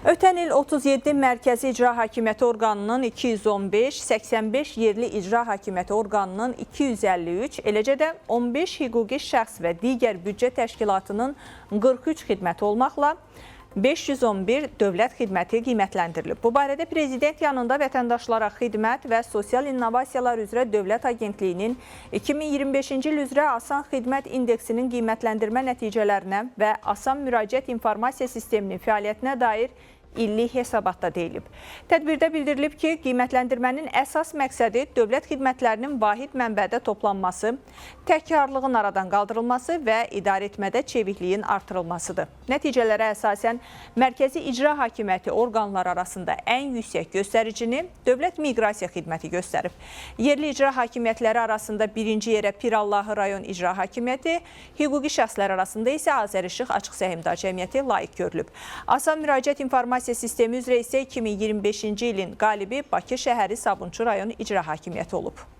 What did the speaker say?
Ötən il 37 Mərkəzi İcra Hakimiyyəti orqanının 215, 85 yerli icra hakimiyyəti orqanının 253, eləcə də 15 hüquqi şəxs və digər büdcə təşkilatının 43 xidməti olmaqla 511 dövlət xidməti qiymətləndirilib. Bu barədə Prezident yanında Vətəndaşlara Xidmət və Sosial İnnovasiyalar üzrə Dövlət Agentliyinin 2025-ci il üzrə Asan Xidmət İndeksinin qiymətləndirmə nəticələrinə və Asan Müraciət İnformasiya Sisteminin fəaliyyətinə dair illik hesabatda deyilib. Tədbirdə bildirilib ki, qiymətləndirmənin əsas məqsədi dövlət xidmətlərinin vahid mənbədə toplanması, təkrarlığın aradan qaldırılması və idarəetmədə çevikliyin artırılmasıdır. Nəticələrə əsasən Mərkəzi İcra Hakimiyyəti orqanları arasında ən yüksək göstəricini Dövlət Miqrasiya Xidməti göstərib. Yerli icra hakimiyyətləri arasında birinci yerə Pirallahı rayon İcra Hakimiyyəti, hüquqi şəxslər arasında isə Azərişıq Açıq Səhmdar Cəmiyyəti layiq görülüb. Asan Müraciət İnformasiya Sistemi üzrə isə 2025-ci ilin qalibi Bakı şəhəri Sabunçu rayon İcra Hakimiyyəti olub.